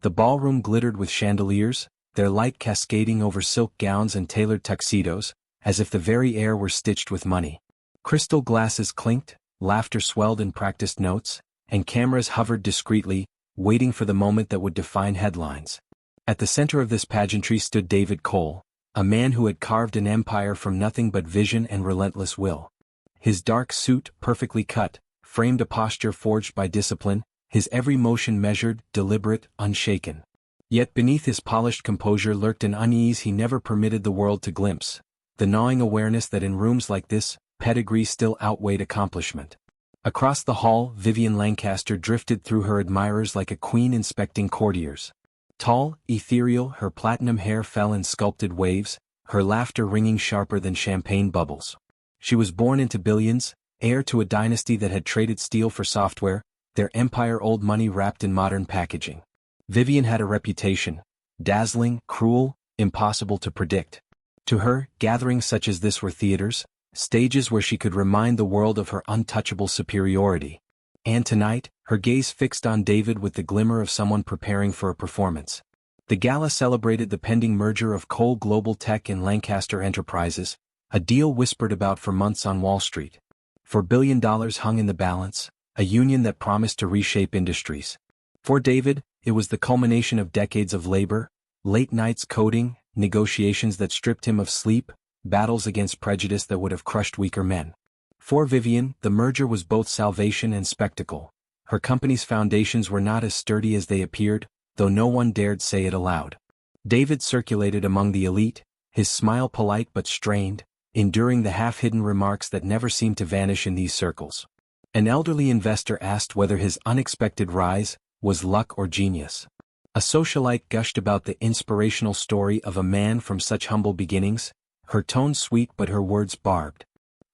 The ballroom glittered with chandeliers, their light cascading over silk gowns and tailored tuxedos, as if the very air were stitched with money. Crystal glasses clinked, laughter swelled in practiced notes, and cameras hovered discreetly, waiting for the moment that would define headlines. At the center of this pageantry stood David Cole, a man who had carved an empire from nothing but vision and relentless will. His dark suit, perfectly cut, framed a posture forged by discipline, his every motion measured, deliberate, unshaken. Yet beneath his polished composure lurked an unease he never permitted the world to glimpse, the gnawing awareness that in rooms like this, pedigree still outweighed accomplishment. Across the hall, Vivian Lancaster drifted through her admirers like a queen inspecting courtiers. Tall, ethereal, her platinum hair fell in sculpted waves, her laughter ringing sharper than champagne bubbles. She was born into billions, heir to a dynasty that had traded steel for software, their empire old money wrapped in modern packaging. Vivian had a reputation: dazzling, cruel, impossible to predict. To her, gatherings such as this were theaters, stages where she could remind the world of her untouchable superiority. And tonight, her gaze fixed on David with the glimmer of someone preparing for a performance. The gala celebrated the pending merger of Cole Global Tech and Lancaster Enterprises, a deal whispered about for months on Wall Street. $4 billion hung in the balance, a union that promised to reshape industries. For David, it was the culmination of decades of labor, late nights coding, negotiations that stripped him of sleep, battles against prejudice that would have crushed weaker men. For Vivian, the merger was both salvation and spectacle. Her company's foundations were not as sturdy as they appeared, though no one dared say it aloud. David circulated among the elite, his smile polite but strained, enduring the half-hidden remarks that never seemed to vanish in these circles. An elderly investor asked whether his unexpected rise was luck or genius. A socialite gushed about the inspirational story of a man from such humble beginnings, her tone sweet but her words barbed.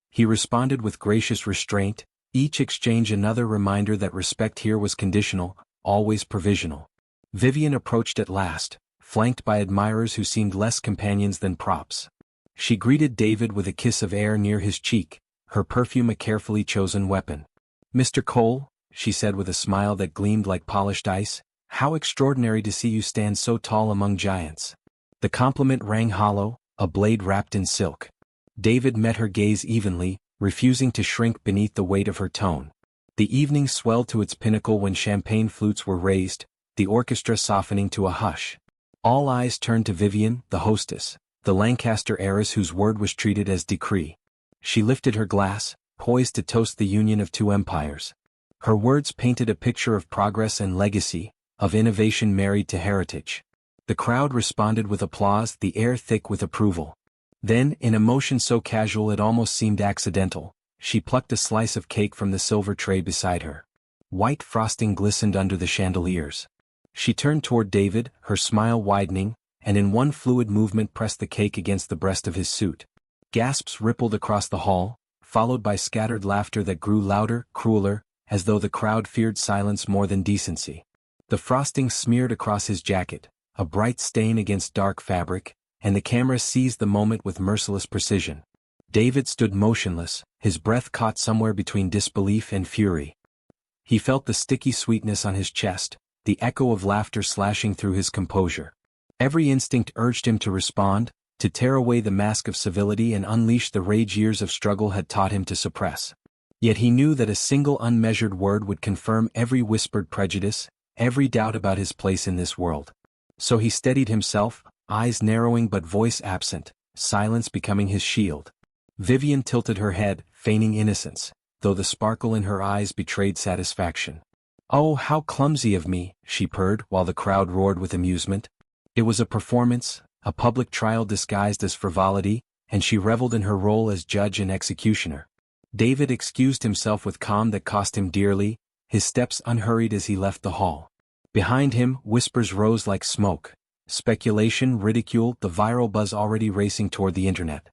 He responded with gracious restraint, each exchange another reminder that respect here was conditional, always provisional. Vivian approached at last, flanked by admirers who seemed less companions than props. She greeted David with a kiss of air near his cheek, her perfume a carefully chosen weapon. "Mr. Cole," she said with a smile that gleamed like polished ice, "how extraordinary to see you stand so tall among giants." The compliment rang hollow, a blade wrapped in silk. David met her gaze evenly, refusing to shrink beneath the weight of her tone. The evening swelled to its pinnacle when champagne flutes were raised, the orchestra softening to a hush. All eyes turned to Vivian, the hostess, the Lancaster heiress whose word was treated as decree. She lifted her glass, poised to toast the union of two empires. Her words painted a picture of progress and legacy, of innovation married to heritage. The crowd responded with applause, the air thick with approval. Then, in a motion so casual it almost seemed accidental, she plucked a slice of cake from the silver tray beside her. White frosting glistened under the chandeliers. She turned toward David, her smile widening, and in one fluid movement pressed the cake against the breast of his suit. Gasps rippled across the hall, followed by scattered laughter that grew louder, crueler, as though the crowd feared silence more than decency. The frosting smeared across his jacket, a bright stain against dark fabric, and the camera seized the moment with merciless precision. David stood motionless, his breath caught somewhere between disbelief and fury. He felt the sticky sweetness on his chest, the echo of laughter slashing through his composure. Every instinct urged him to respond, to tear away the mask of civility and unleash the rage years of struggle had taught him to suppress. Yet he knew that a single unmeasured word would confirm every whispered prejudice, every doubt about his place in this world. So he steadied himself, eyes narrowing but voice absent, silence becoming his shield. Vivian tilted her head, feigning innocence, though the sparkle in her eyes betrayed satisfaction. "Oh, how clumsy of me," she purred while the crowd roared with amusement. It was a performance, a public trial disguised as frivolity, and she reveled in her role as judge and executioner. David excused himself with calm that cost him dearly, his steps unhurried as he left the hall. Behind him, whispers rose like smoke. Speculation, ridicule, the viral buzz already racing toward the internet.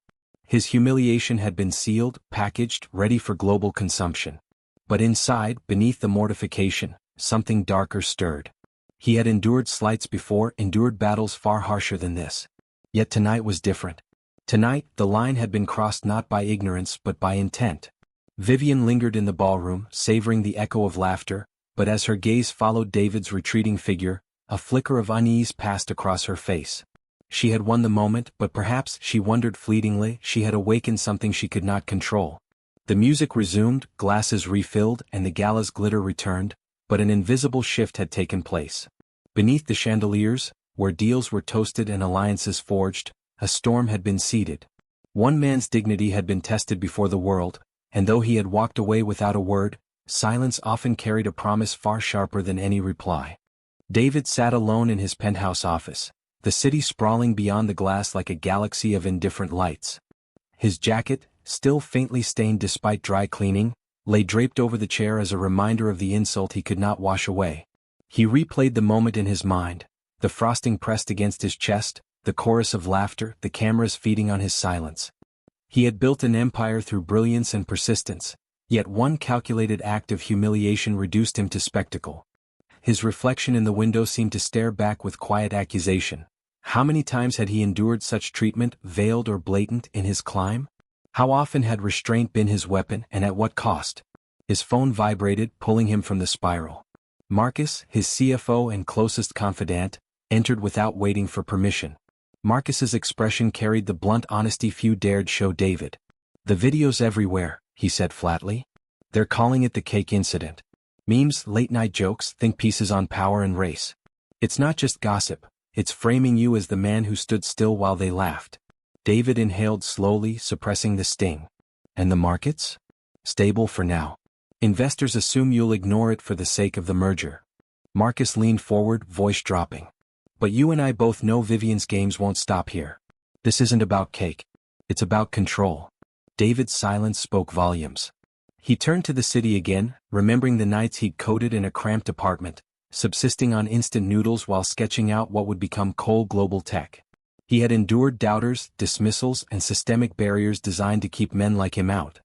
His humiliation had been sealed, packaged, ready for global consumption. But inside, beneath the mortification, something darker stirred. He had endured slights before, endured battles far harsher than this. Yet tonight was different. Tonight, the line had been crossed not by ignorance but by intent. Vivian lingered in the ballroom, savoring the echo of laughter, but as her gaze followed David's retreating figure, A flicker of unease passed across her face. She had won the moment, but perhaps, she wondered fleetingly, she had awakened something she could not control. The music resumed, glasses refilled, and the gala's glitter returned, but an invisible shift had taken place. Beneath the chandeliers, where deals were toasted and alliances forged, a storm had been seeded. One man's dignity had been tested before the world, and though he had walked away without a word, silence often carried a promise far sharper than any reply. David sat alone in his penthouse office, the city sprawling beyond the glass like a galaxy of indifferent lights. His jacket, still faintly stained despite dry cleaning, lay draped over the chair as a reminder of the insult he could not wash away. He replayed the moment in his mind, the frosting pressed against his chest, the chorus of laughter, the cameras feeding on his silence. He had built an empire through brilliance and persistence, yet one calculated act of humiliation reduced him to spectacle. His reflection in the window seemed to stare back with quiet accusation. How many times had he endured such treatment, veiled or blatant, in his climb? How often had restraint been his weapon, and at what cost? His phone vibrated, pulling him from the spiral. Marcus, his CFO and closest confidant, entered without waiting for permission. Marcus's expression carried the blunt honesty few dared show David. "The video's everywhere," he said flatly. "They're calling it the cake incident. Memes, late-night jokes, think pieces on power and race. It's not just gossip, it's framing you as the man who stood still while they laughed." David inhaled slowly, suppressing the sting. "And the markets? Stable for now. Investors assume you'll ignore it for the sake of the merger." Marcus leaned forward, voice dropping. "But you and I both know Vivian's games won't stop here. This isn't about cake. It's about control." David's silence spoke volumes. He turned to the city again, remembering the nights he'd coded in a cramped apartment, subsisting on instant noodles while sketching out what would become Cole Global Tech. He had endured doubters, dismissals, and systemic barriers designed to keep men like him out.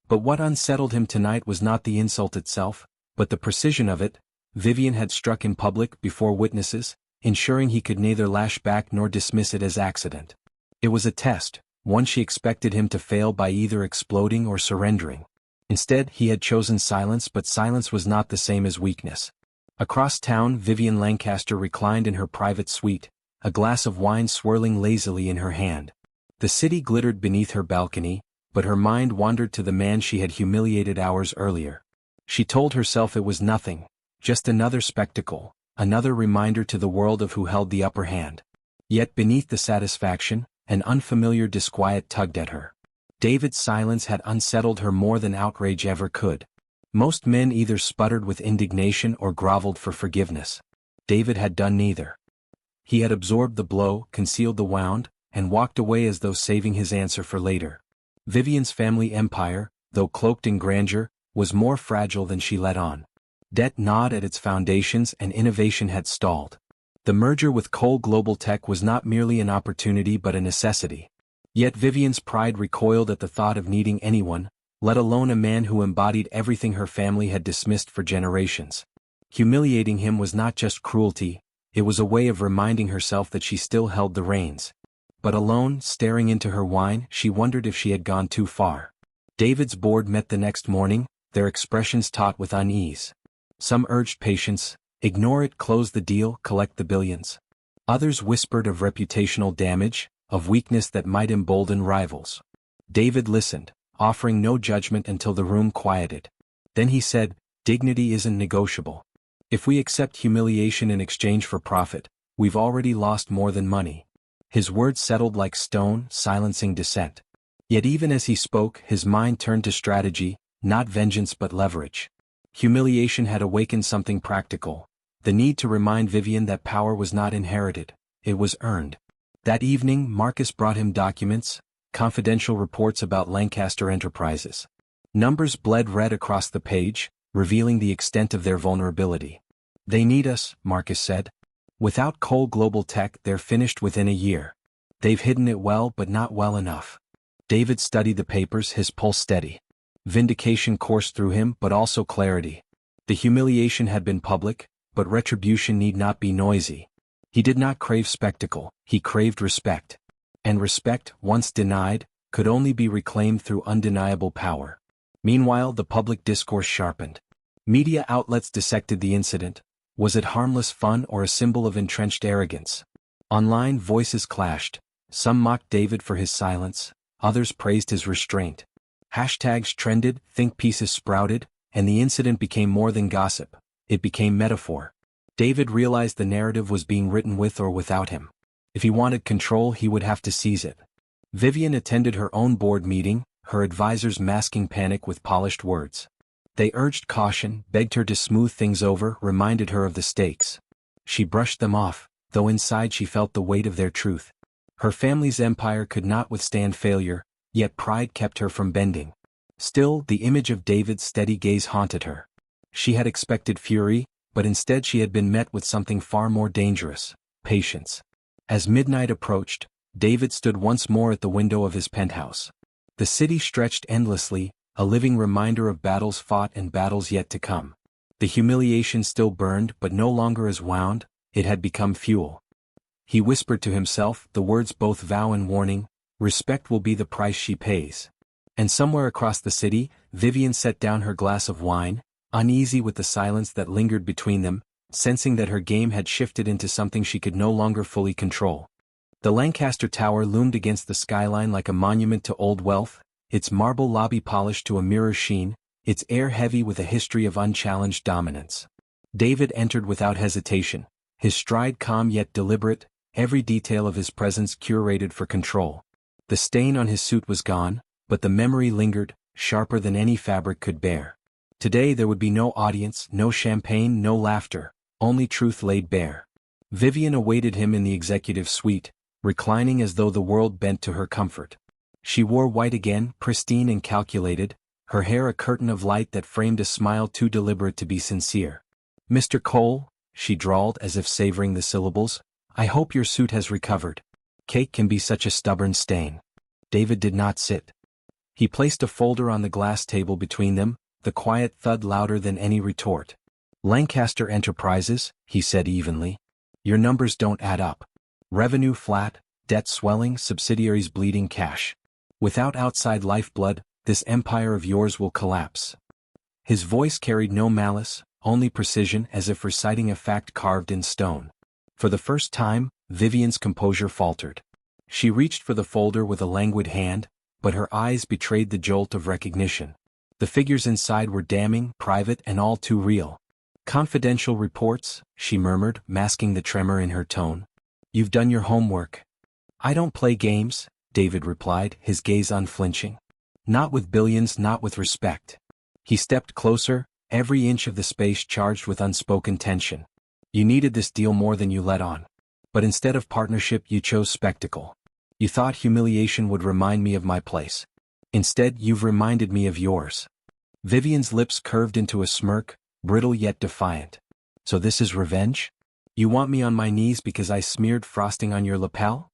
But what unsettled him tonight was not the insult itself, but the precision of it. Vivian had struck in public, before witnesses, ensuring he could neither lash back nor dismiss it as accident. It was a test, one she expected him to fail by either exploding or surrendering. Instead, he had chosen silence, but silence was not the same as weakness. Across town, Vivian Lancaster reclined in her private suite, a glass of wine swirling lazily in her hand. The city glittered beneath her balcony, but her mind wandered to the man she had humiliated hours earlier. She told herself it was nothing, just another spectacle, another reminder to the world of who held the upper hand. Yet beneath the satisfaction, an unfamiliar disquiet tugged at her. David's silence had unsettled her more than outrage ever could. Most men either sputtered with indignation or groveled for forgiveness. David had done neither. He had absorbed the blow, concealed the wound, and walked away as though saving his answer for later. Vivian's family empire, though cloaked in grandeur, was more fragile than she let on. Debt gnawed at its foundations and innovation had stalled. The merger with Cole Global Tech was not merely an opportunity but a necessity. Yet Vivian's pride recoiled at the thought of needing anyone, let alone a man who embodied everything her family had dismissed for generations. Humiliating him was not just cruelty, it was a way of reminding herself that she still held the reins. But alone, staring into her wine, she wondered if she had gone too far. David's board met the next morning, their expressions taut with unease. Some urged patience, ignore it, close the deal, collect the billions. Others whispered of reputational damage, of weakness that might embolden rivals. David listened, offering no judgment until the room quieted. Then he said, "Dignity isn't negotiable. If we accept humiliation in exchange for profit, we've already lost more than money." His words settled like stone, silencing dissent. Yet even as he spoke, his mind turned to strategy, not vengeance but leverage. Humiliation had awakened something practical, the need to remind Vivian that power was not inherited, it was earned. That evening, Marcus brought him documents, confidential reports about Lancaster Enterprises. Numbers bled red across the page, revealing the extent of their vulnerability. "They need us," Marcus said. "Without Cole Global Tech, they're finished within a year. They've hidden it well but not well enough." David studied the papers, his pulse steady. Vindication coursed through him, but also clarity. The humiliation had been public, but retribution need not be noisy. He did not crave spectacle, he craved respect. And respect, once denied, could only be reclaimed through undeniable power. Meanwhile, the public discourse sharpened. Media outlets dissected the incident, Was it harmless fun or a symbol of entrenched arrogance? Online voices clashed. Some mocked David for his silence, others praised his restraint. Hashtags trended, think pieces sprouted, and the incident became more than gossip. It became metaphor. David realized the narrative was being written with or without him. If he wanted control, he would have to seize it. Vivian attended her own board meeting, her advisors masking panic with polished words. They urged caution, begged her to smooth things over, reminded her of the stakes. She brushed them off, though inside she felt the weight of their truth. Her family's empire could not withstand failure, yet pride kept her from bending. Still, the image of David's steady gaze haunted her. She had expected fury, but instead she had been met with something far more dangerous: patience. As midnight approached, David stood once more at the window of his penthouse. The city stretched endlessly, a living reminder of battles fought and battles yet to come. The humiliation still burned, but no longer as wound, it had become fuel. He whispered to himself, the words both vow and warning: respect will be the price she pays. And somewhere across the city, Vivian set down her glass of wine, uneasy with the silence that lingered between them, sensing that her game had shifted into something she could no longer fully control. The Lancaster Tower loomed against the skyline like a monument to old wealth, its marble lobby polished to a mirror sheen, its air heavy with a history of unchallenged dominance. David entered without hesitation, his stride calm yet deliberate, every detail of his presence curated for control. The stain on his suit was gone, but the memory lingered, sharper than any fabric could bear. Today there would be no audience, no champagne, no laughter, only truth laid bare. Vivian awaited him in the executive suite, reclining as though the world bent to her comfort. She wore white again, pristine and calculated, her hair a curtain of light that framed a smile too deliberate to be sincere. "Mr. Cole," she drawled as if savoring the syllables, "I hope your suit has recovered. Cake can be such a stubborn stain." David did not sit. He placed a folder on the glass table between them, the quiet thud louder than any retort. "Lancaster Enterprises," he said evenly. "Your numbers don't add up. Revenue flat, debt swelling, subsidiaries bleeding cash. Without outside lifeblood, this empire of yours will collapse." His voice carried no malice, only precision, as if reciting a fact carved in stone. For the first time, Vivian's composure faltered. She reached for the folder with a languid hand, but her eyes betrayed the jolt of recognition. The figures inside were damning, private, and all too real. "Confidential reports," she murmured, masking the tremor in her tone. "You've done your homework." "I don't play games," David replied, his gaze unflinching. "Not with billions, not with respect." He stepped closer, every inch of the space charged with unspoken tension. "You needed this deal more than you let on. But instead of partnership you chose spectacle. You thought humiliation would remind me of my place. Instead you've reminded me of yours." Vivian's lips curved into a smirk, brittle yet defiant. "So this is revenge? You want me on my knees because I smeared frosting on your lapel?"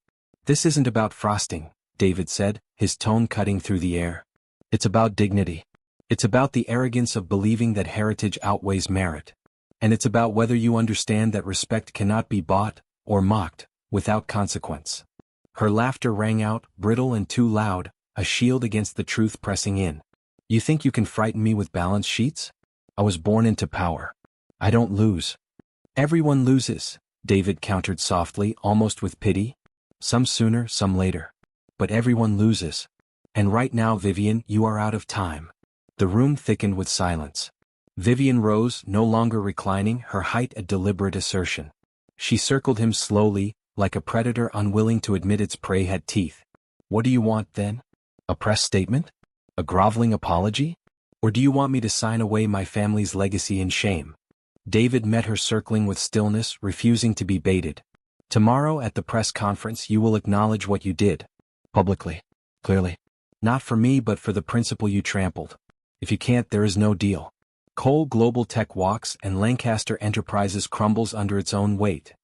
"This isn't about frosting," David said, his tone cutting through the air. "It's about dignity. It's about the arrogance of believing that heritage outweighs merit. And it's about whether you understand that respect cannot be bought, or mocked, without consequence." Her laughter rang out, brittle and too loud, a shield against the truth pressing in. "You think you can frighten me with balance sheets? I was born into power. I don't lose." "Everyone loses," David countered softly, almost with pity. "Some sooner, some later. But everyone loses. And right now, Vivian, you are out of time." The room thickened with silence. Vivian rose, no longer reclining, her height a deliberate assertion. She circled him slowly, like a predator unwilling to admit its prey had teeth. "What do you want, then? A press statement? A groveling apology? Or do you want me to sign away my family's legacy in shame?" David met her circling with stillness, refusing to be baited. "Tomorrow at the press conference you will acknowledge what you did. Publicly. Clearly. Not for me but for the principle you trampled. If you can't, there is no deal. Cole Global Tech walks and Lancaster Enterprises crumbles under its own weight."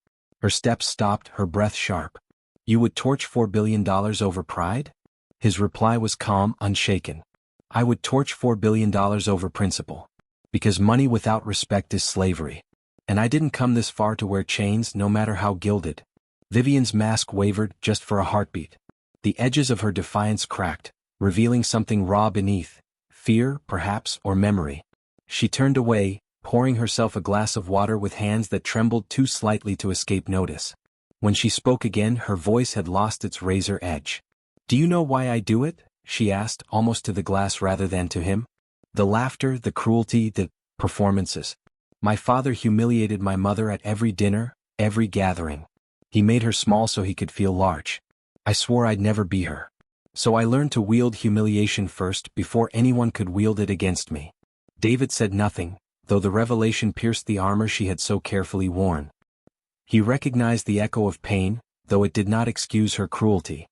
Her steps stopped, her breath sharp. "You would torch $4 billion over pride?" His reply was calm, unshaken. "I would torch $4 billion over principle. Because money without respect is slavery. And I didn't come this far to wear chains, no matter how gilded." Vivian's mask wavered, just for a heartbeat. The edges of her defiance cracked, revealing something raw beneath. Fear, perhaps, or memory. She turned away, pouring herself a glass of water with hands that trembled too slightly to escape notice. When she spoke again, her voice had lost its razor edge. "Do you know why I do it?" she asked, almost to the glass rather than to him. "The laughter, the cruelty, the performances. My father humiliated my mother at every dinner, every gathering. He made her small so he could feel large. I swore I'd never be her. So I learned to wield humiliation first before anyone could wield it against me." David said nothing, though the revelation pierced the armor she had so carefully worn. He recognized the echo of pain, though it did not excuse her cruelty.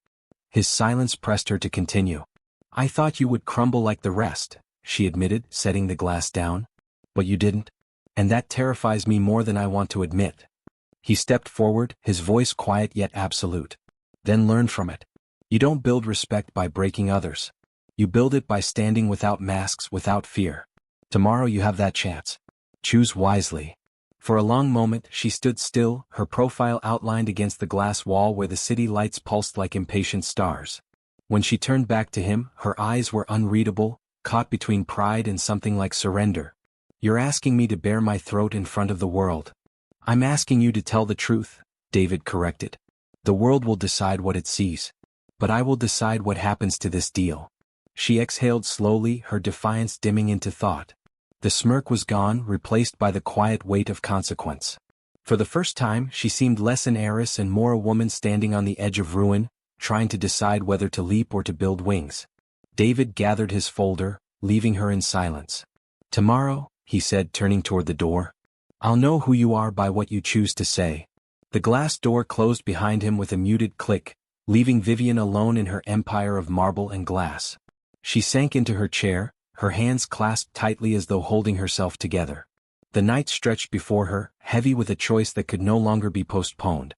His silence pressed her to continue. "I thought you would crumble like the rest," she admitted, setting the glass down. "But you didn't. And that terrifies me more than I want to admit." He stepped forward, his voice quiet yet absolute. "Then learn from it. You don't build respect by breaking others. You build it by standing without masks, without fear. Tomorrow you have that chance. Choose wisely." For a long moment she stood still, her profile outlined against the glass wall where the city lights pulsed like impatient stars. When she turned back to him, her eyes were unreadable, caught between pride and something like surrender. "You're asking me to bare my throat in front of the world." "I'm asking you to tell the truth," David corrected. "The world will decide what it sees. But I will decide what happens to this deal." She exhaled slowly, her defiance dimming into thought. The smirk was gone, replaced by the quiet weight of consequence. For the first time, she seemed less an heiress and more a woman standing on the edge of ruin, trying to decide whether to leap or to build wings. David gathered his folder, leaving her in silence. "Tomorrow," he said, turning toward the door, "I'll know who you are by what you choose to say." The glass door closed behind him with a muted click, leaving Vivian alone in her empire of marble and glass. She sank into her chair, her hands clasped tightly as though holding herself together. The night stretched before her, heavy with a choice that could no longer be postponed.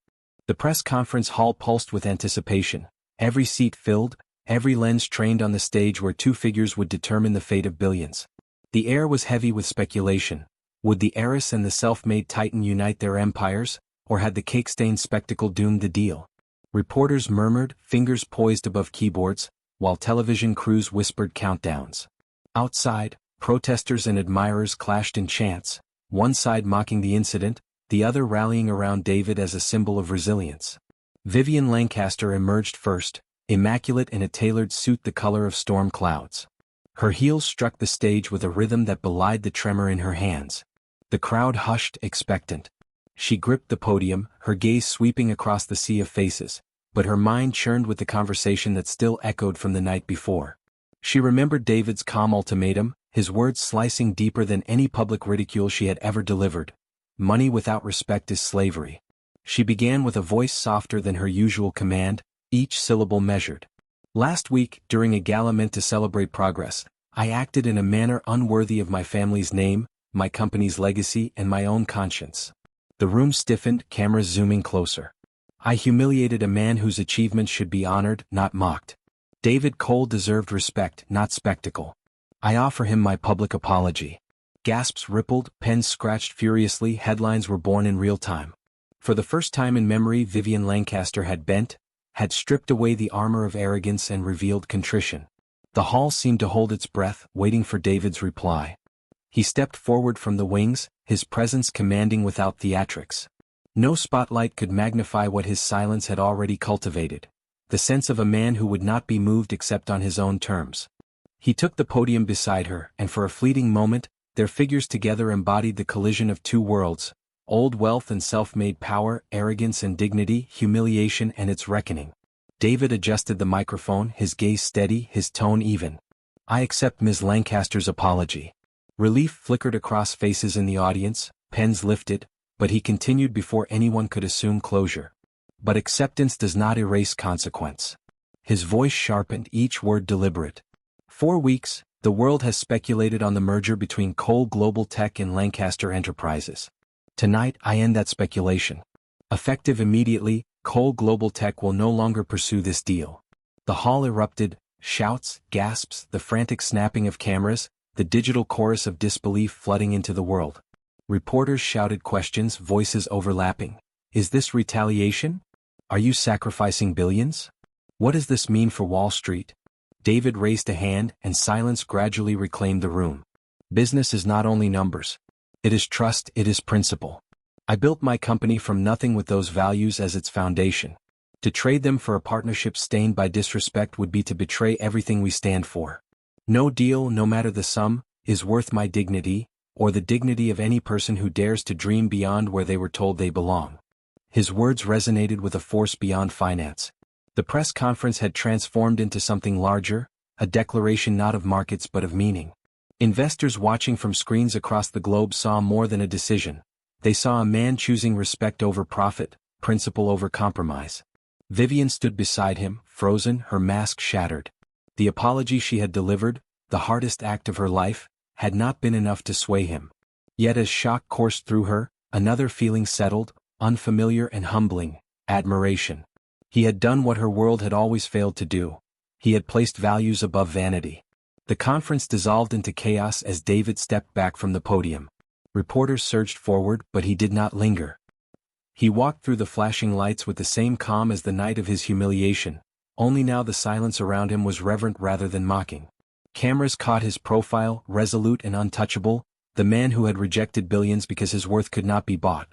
The press conference hall pulsed with anticipation, every seat filled, every lens trained on the stage where two figures would determine the fate of billions. The air was heavy with speculation. Would the heiress and the self-made titan unite their empires, or had the cake-stained spectacle doomed the deal? Reporters murmured, fingers poised above keyboards, while television crews whispered countdowns. Outside, protesters and admirers clashed in chants, one side mocking the incident, the other rallying around David as a symbol of resilience. Vivian Lancaster emerged first, immaculate in a tailored suit the color of storm clouds. Her heels struck the stage with a rhythm that belied the tremor in her hands. The crowd hushed, expectant. She gripped the podium, her gaze sweeping across the sea of faces, but her mind churned with the conversation that still echoed from the night before. She remembered David's calm ultimatum, his words slicing deeper than any public ridicule she had ever delivered. "Money without respect is slavery." She began with a voice softer than her usual command, each syllable measured. "Last week, during a gala meant to celebrate progress, I acted in a manner unworthy of my family's name, my company's legacy, and my own conscience." The room stiffened, cameras zooming closer. "I humiliated a man whose achievements should be honored, not mocked. David Cole deserved respect, not spectacle. I offer him my public apology." Gasps rippled, pens scratched furiously, headlines were born in real time. For the first time in memory, Vivian Lancaster had bent, had stripped away the armor of arrogance and revealed contrition. The hall seemed to hold its breath, waiting for David's reply. He stepped forward from the wings, his presence commanding without theatrics. No spotlight could magnify what his silence had already cultivated. The sense of a man who would not be moved except on his own terms. He took the podium beside her, and for a fleeting moment, their figures together embodied the collision of two worlds, old wealth and self-made power, arrogance and dignity, humiliation and its reckoning. David adjusted the microphone, his gaze steady, his tone even. "I accept Ms. Lancaster's apology." Relief flickered across faces in the audience, pens lifted, but he continued before anyone could assume closure. "But acceptance does not erase consequence." His voice sharpened, each word deliberate. "For weeks, the world has speculated on the merger between Cole Global Tech and Lancaster Enterprises. Tonight, I end that speculation. Effective immediately, Cole Global Tech will no longer pursue this deal." The hall erupted, shouts, gasps, the frantic snapping of cameras, the digital chorus of disbelief flooding into the world. Reporters shouted questions, voices overlapping. "Is this retaliation? Are you sacrificing billions? What does this mean for Wall Street?" David raised a hand, and silence gradually reclaimed the room. "Business is not only numbers. It is trust, it is principle. I built my company from nothing with those values as its foundation. To trade them for a partnership stained by disrespect would be to betray everything we stand for. No deal, no matter the sum, is worth my dignity, or the dignity of any person who dares to dream beyond where they were told they belong. His words resonated with a force beyond finance. The press conference had transformed into something larger, a declaration not of markets but of meaning. Investors watching from screens across the globe saw more than a decision. They saw a man choosing respect over profit, principle over compromise. Vivian stood beside him, frozen, her mask shattered. The apology she had delivered, the hardest act of her life, had not been enough to sway him. Yet as shock coursed through her, another feeling settled, unfamiliar and humbling: admiration. He had done what her world had always failed to do. He had placed values above vanity. The conference dissolved into chaos as David stepped back from the podium. Reporters surged forward, but he did not linger. He walked through the flashing lights with the same calm as the night of his humiliation, only now the silence around him was reverent rather than mocking. Cameras caught his profile, resolute and untouchable, the man who had rejected billions because his worth could not be bought.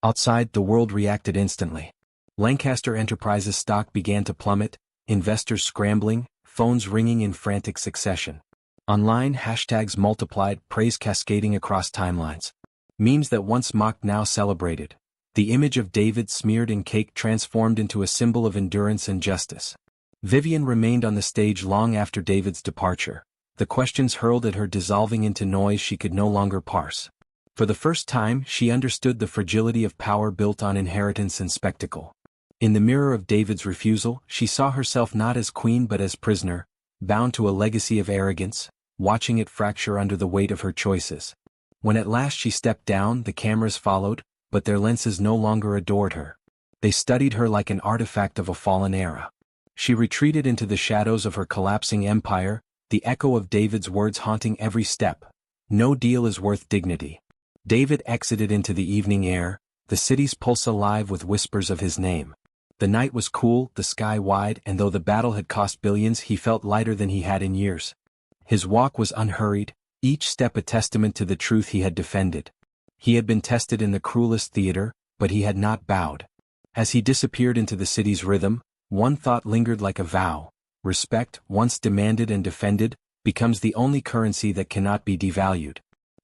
Outside, the world reacted instantly. Lancaster Enterprises stock began to plummet, investors scrambling, phones ringing in frantic succession. Online, hashtags multiplied, praise cascading across timelines. Memes that once mocked now celebrated. The image of David smeared in cake transformed into a symbol of endurance and justice. Vivian remained on the stage long after David's departure, the questions hurled at her dissolving into noise she could no longer parse. For the first time, she understood the fragility of power built on inheritance and spectacle. In the mirror of David's refusal, she saw herself not as queen but as prisoner, bound to a legacy of arrogance, watching it fracture under the weight of her choices. When at last she stepped down, the cameras followed, but their lenses no longer adored her. They studied her like an artifact of a fallen era. She retreated into the shadows of her collapsing empire, the echo of David's words haunting every step. No deal is worth dignity. David exited into the evening air, the city's pulse alive with whispers of his name. The night was cool, the sky wide, and though the battle had cost billions, he felt lighter than he had in years. His walk was unhurried, each step a testament to the truth he had defended. He had been tested in the cruelest theater, but he had not bowed. As he disappeared into the city's rhythm, one thought lingered like a vow: respect, once demanded and defended, becomes the only currency that cannot be devalued.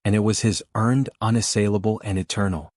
And it was his earned, unassailable and eternal.